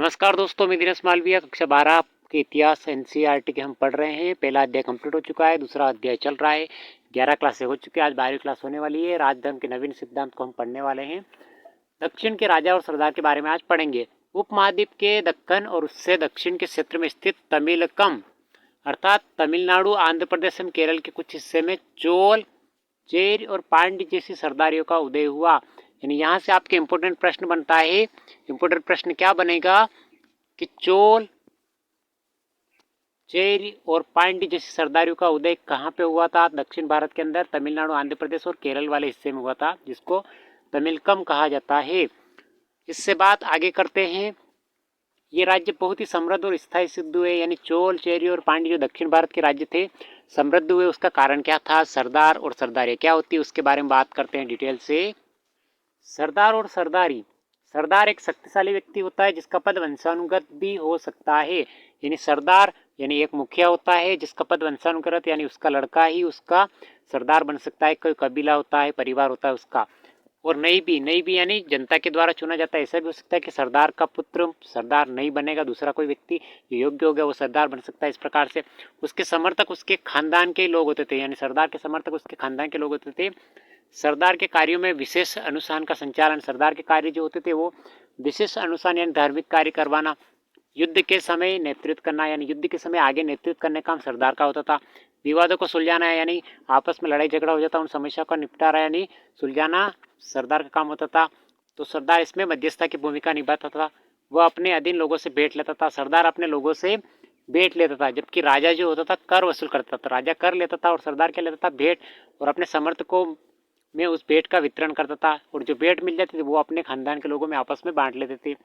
नमस्कार दोस्तों, मैं दिनेश मालविया कक्षा 12 के इतिहास एनसीईआरटी के हम पढ़ रहे हैं। पहला अध्याय कंप्लीट हो चुका है, दूसरा अध्याय चल रहा है। 11 क्लासें हो चुकी है, आज 12वीं क्लास होने वाली है। राजधर्म के नवीन सिद्धांत को हम पढ़ने वाले हैं। दक्षिण के राजा और सरदार के बारे में आज पढ़ेंगे। उपमहाद्वीप के दक्कन और उससे दक्षिण के क्षेत्र में स्थित तमिलकम अर्थात तमिलनाडु, आंध्र प्रदेश एवं केरल के कुछ हिस्से में चोल, चेर और पांड्य जैसी सरदारियों का उदय हुआ। यानी यहाँ से आपके इंपोर्टेंट प्रश्न बनता है। इंपोर्टेंट प्रश्न क्या बनेगा कि चोल, चेर और पांड्य जैसी सरदारियों का उदय कहाँ पे हुआ था? दक्षिण भारत के अंदर तमिलनाडु, आंध्र प्रदेश और केरल वाले हिस्से में हुआ था, जिसको तमिलकम कहा जाता है। इससे बात आगे करते हैं। ये राज्य बहुत ही समृद्ध और स्थायी सिद्ध हुए। यानी चोल, चेरी और पांड्य जो दक्षिण भारत के राज्य थे, समृद्ध हुए। उसका कारण क्या था? सरदार और सरदारियाँ क्या होती है उसके बारे में बात करते हैं डिटेल से। सरदार और सरदारी। सरदार एक शक्तिशाली व्यक्ति होता है जिसका पद वंशानुगत भी हो सकता है। यानी सरदार यानी एक मुखिया होता है जिसका पद वंशानुगत यानी उसका लड़का ही उसका सरदार बन सकता है। कोई कबीला होता है, परिवार होता है उसका। और नहीं भी यानी जनता के द्वारा चुना जाता है। ऐसा भी हो सकता है कि सरदार का पुत्र सरदार नहीं बनेगा, दूसरा कोई व्यक्ति जो योग्य हो गया वो सरदार बन सकता है। इस प्रकार से उसके समर्थक उसके खानदान के लोग होते थे। यानी सरदार के समर्थक उसके खानदान के लोग होते थे। सरदार के कार्यों में विशेष अनुष्ठान का संचालन। सरदार के कार्य जो होते थे वो विशेष अनुष्ठान यानी धार्मिक कार्य करवाना, युद्ध के समय नेतृत्व करना, यानी युद्ध के समय आगे नेतृत्व करने का काम सरदार का होता था। विवादों को सुलझाना है, यानी आपस में लड़ाई झगड़ा हो जाता उन समस्या का निपटारा यानी सुलझाना सरदार का काम होता था। तो सरदार इसमें मध्यस्थता की भूमिका निभाता था। वह अपने अधीन लोगों से भेंट लेता था। सरदार अपने लोगों से भेंट लेता था, जबकि राजा जो होता था कर वसूल करता था। राजा कर लेता था और सरदार क्या लेता था? भेंट। और अपने समर्थकों में उस भेंट का वितरण करता था, और जो भेंट मिल जाती थी वो अपने खानदान के लोगों में आपस में बांट लेते थे।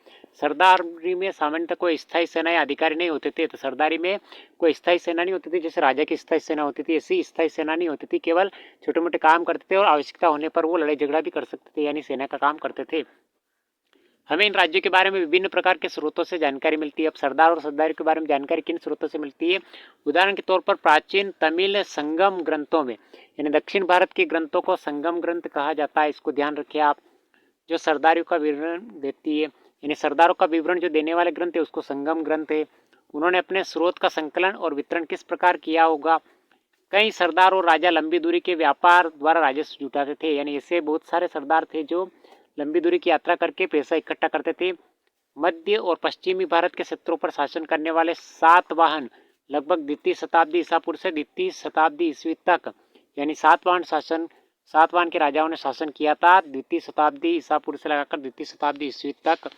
सरदारी में सामान्यतः कोई स्थायी सेना या अधिकारी नहीं होते थे। तो सरदारी में कोई स्थायी सेना नहीं होती थी, जैसे राजा की स्थायी सेना होती थी ऐसी स्थायी सेना नहीं होती थी। केवल छोटे मोटे काम करते थे और आवश्यकता होने पर वो लड़ाई झगड़ा भी कर सकते थे, यानी सेना का काम करते थे। हमें इन राज्यों के बारे में विभिन्न प्रकार के स्रोतों से जानकारी मिलती है। अब सरदार और सरदारी के बारे में जानकारी किन स्रोतों से मिलती है? उदाहरण के तौर पर प्राचीन तमिल संगम ग्रंथों में, यानी दक्षिण भारत के ग्रंथों को संगम ग्रंथ कहा जाता है। इसको ध्यान रखिए आप। जो सरदारियों का विवरण देती है, यानी सरदारों का विवरण जो देने वाले ग्रंथ है उसको संगम ग्रंथ है। उन्होंने अपने स्रोत का संकलन और वितरण किस प्रकार किया होगा? कई सरदार और राजा लंबी दूरी के व्यापार द्वारा राजस्व जुटाते थे। यानी ऐसे बहुत सारे सरदार थे जो लंबी दूरी की यात्रा करके पैसा इकट्ठा करते थे। मध्य और पश्चिमी भारत के क्षेत्रों पर शासन करने वाले सातवाहन लगभग द्वितीय शताब्दी ईसा पूर्व से द्वितीय शताब्दी ईस्वी तक, यानी सातवाहन के राजाओं ने शासन किया था द्वितीय शताब्दी ईसा पूर्व से लगाकर द्वितीय शताब्दी ईस्वी तक।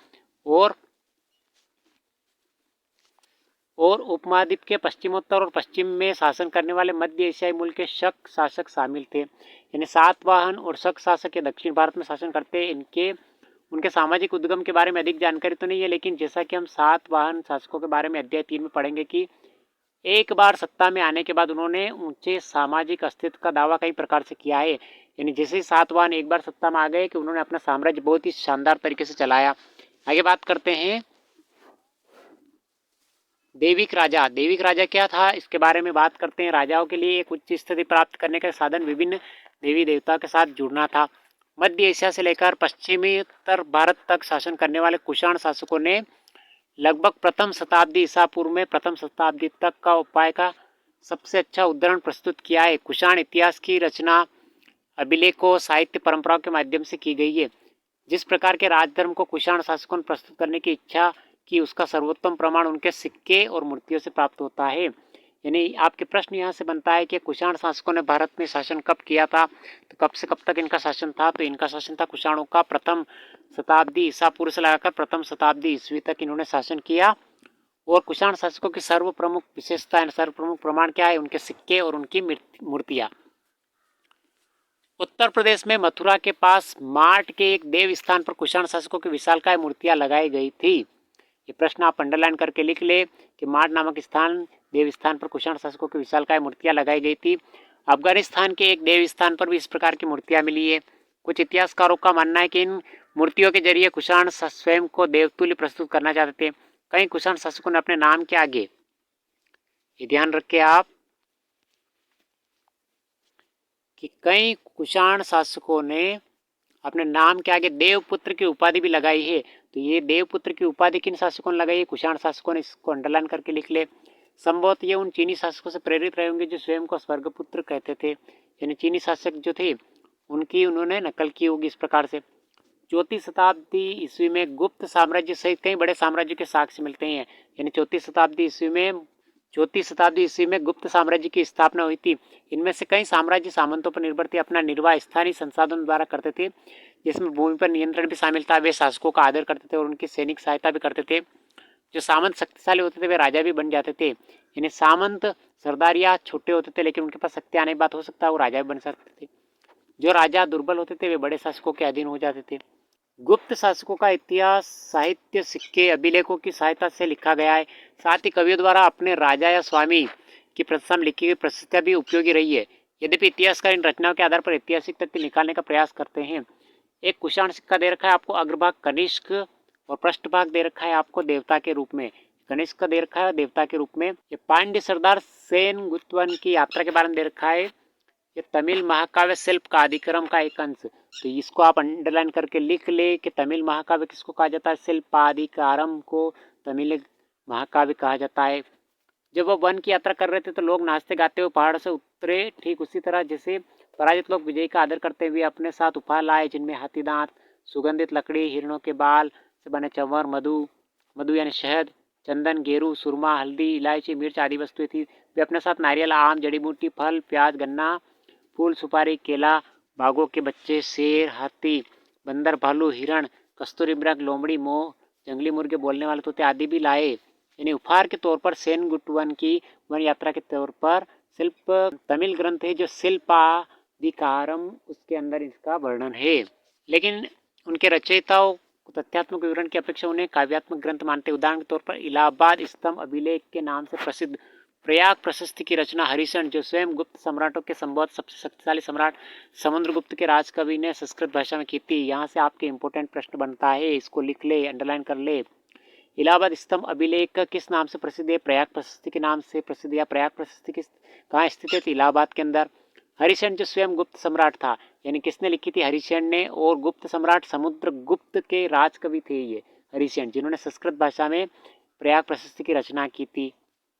और उपमहाद्वीप के पश्चिमोत्तर और पश्चिम में शासन करने वाले मध्य एशियाई मूल के शक शासक शामिल थे। यानी सातवाहन और शक शासक के दक्षिण भारत में शासन करते हैं। उनके सामाजिक उद्गम के बारे में अधिक जानकारी तो नहीं है, लेकिन जैसा कि हम सातवाहन शासकों के बारे में अध्याय 3 में पढ़ेंगे कि एक बार सत्ता में आने के बाद उन्होंने ऊंचे सामाजिक अस्तित्व का दावा कई प्रकार से किया है। यानी जैसे ही सातवाहन एक बार सत्ता में आ गए कि उन्होंने अपना साम्राज्य बहुत ही शानदार तरीके से चलाया। आगे बात करते हैं दैविक राजा। दैविक राजा क्या था इसके बारे में बात करते हैं। राजाओं के लिए एक उच्च स्थिति प्राप्त करने का साधन विभिन्न देवी देवताओं के साथ जुड़ना था। मध्य एशिया से लेकर पश्चिमी उत्तर भारत तक शासन करने वाले कुषाण शासकों ने लगभग प्रथम शताब्दी ईसा पूर्व में प्रथम शताब्दी तक का उपाय का सबसे अच्छा उदाहरण प्रस्तुत किया है। कुषाण इतिहास की रचना अभिलेखों, साहित्य परंपराओं के माध्यम से की गई है। जिस प्रकार के राजधर्म को कुषाण शासकों ने प्रस्तुत करने की इच्छा की, उसका सर्वोत्तम प्रमाण उनके सिक्के और मूर्तियों से प्राप्त होता है। यानी आपके प्रश्न यहाँ से बनता है कि कुषाण शासकों ने भारत में शासन कब किया था? तो कब से कब तक इनका शासन था? तो इनका शासन था कुषाणों का प्रथम शताब्दी ईसा पूर्व से लगाकर प्रथम शताब्दी ईस्वी तक इन्होंने शासन किया। और कुषाण शासकों की सर्व प्रमुख विशेषता सर्व प्रमुख प्रमाण क्या है? उनके सिक्के और उनकी मूर्तियां। उत्तर प्रदेश में मथुरा के पास मार्ट के एक देव स्थान पर कुषाण शासकों की विशालकाय मूर्तियां लगाई गई थी। ये प्रश्न आप अंडरलाइन करके लिख ले कि मार्ट नामक स्थान देव स्थान पर कुषाण शासकों की विशालकाय मूर्तियां लगाई गई थी। अफगानिस्तान के एक देव स्थान पर भी इस प्रकार की मूर्तियां मिली है। कुछ इतिहासकारों का मानना है कि इन मूर्तियों के जरिए कुषाण स्वयं को देवतुल्य प्रस्तुत करना चाहते थे। कई कुषाण शासकों ने अपने नाम के आगे, ये ध्यान रखें आप कि कई कुषाण शासकों ने अपने नाम के आगे देवपुत्र की उपाधि भी लगाई है। तो ये देवपुत्र की उपाधि किन शासकों ने लगाई? कुषाण शासकों ने। इसको अंडरलाइन करके लिख ले। संभवतः ये उन चीनी शासकों से प्रेरित रहे होंगे जो स्वयं को स्वर्गपुत्र कहते थे, यानी चीनी शासक जो थे उनकी उन्होंने नकल की होगी इस प्रकार से। 4वीं शताब्दी ईस्वी में गुप्त साम्राज्य सहित कई बड़े साम्राज्यों के साक्ष्य मिलते हैं, यानी 4वीं शताब्दी ईस्वी में गुप्त साम्राज्य की स्थापना हुई थी। इनमें से कई साम्राज्य सामंतों पर निर्भर थे, अपना निर्वाह स्थानीय संसाधनों द्वारा करते थे, जिसमें भूमि पर नियंत्रण भी शामिल था। वे शासकों का आदर करते थे और उनकी सैनिक सहायता भी करते थे। जो सामंत शक्तिशाली होते थे वे राजा भी बन जाते थे, यानी सामंत सरदारिया छोटे होते थे लेकिन उनके पास शक्ति आने की बात हो सकता है, वो राजा भी बन सकते थे। जो राजा दुर्बल होते थे वे बड़े शासकों के अधीन हो जाते थे। गुप्त शासकों का इतिहास साहित्य, सिक्के, अभिलेखों की सहायता से लिखा गया है। साथ ही कवियों द्वारा अपने राजा या स्वामी की प्रशंसा में लिखी गई प्रशस्तियां भी उपयोगी रही है। यद्यपि इतिहासकार इन रचनाओं के आधार पर ऐतिहासिक तथ्य निकालने का प्रयास करते हैं। एक कुषाण सिक्का दे रखा है आपको, अग्रभाग कनिष्क और पृष्ठभाग दे रखा है आपको देवता के रूप में। कनिष्क का दे रखा है देवता के रूप में। ये पांड्य सरदार सेनगुत्तवन की यात्रा के बारे में दे रखा है। ये तमिल महाकाव्य शिल्प का आदिक्रम का एक अंश, तो इसको आप अंडरलाइन करके लिख ले कि तमिल महाकाव्य किसको कहा जाता है? शिल्पादिकारम को तमिल महाकाव्य कहा जाता है। जब वह वन की यात्रा कर रहे थे तो लोग नाचते गाते हुए पहाड़ से उतरे, ठीक उसी तरह जैसे पराजित लोग विजय का आदर करते हुए अपने साथ उपहार लाए, जिनमें हाथी दांत, सुगंधित लकड़ी, हिरणों के बाल से बने चंवर, मधु यानी शहद, चंदन, गेरू, सुरमा, हल्दी, इलायची, मिर्च आदि वस्तुएं थी। वे अपने साथ नारियल, आम, जड़ी बूटी, फल, प्याज, गन्ना, फूल, सुपारी, केला, बाघों के बच्चे, शेर, हाथी, बंदर, भालू, हिरण, कस्तूरी मृग, लोमड़ी, मोह, जंगली मुर्गे, बोलने वाले तोते आदि भी लाए। यानी उपहार के तौर पर सेनगुट्टवन की वन यात्रा के तौर पर शिल्प तमिल ग्रंथ है जो शिल्पादिकारम, उसके अंदर इसका वर्णन है। लेकिन उनके रचयिताओं तथ्यात्मक विवरण की अपेक्षा उन्हें काव्यात्मक ग्रंथ मानते। उदाहरण के तौर पर इलाहाबाद स्तंभ अभिलेख के नाम से प्रसिद्ध प्रयाग प्रशस्ति की रचना हरिशन, जो स्वयं गुप्त सम्राटों के संभवतः सबसे शक्तिशाली सम्राट समुद्रगुप्त के राजकवि ने संस्कृत भाषा में की थी। यहाँ से आपके इंपॉर्टेंट प्रश्न बनता है, इसको लिख ले, अंडरलाइन कर ले। इलाहाबाद स्तंभ अभिलेख किस नाम से प्रसिद्ध है? प्रयाग प्रशस्ति के नाम से प्रसिद्ध। या प्रयाग प्रशस्ति किस कहाँ स्थित है? इलाहाबाद के अंदर। हरिशन जो स्वयं गुप्त सम्राट था, यानी किसने लिखी थी? हरिशन ने। और गुप्त सम्राट समुद्रगुप्त के राजकवि थे ये हरिशन, जिन्होंने संस्कृत भाषा में प्रयाग प्रशस्ति की रचना की थी।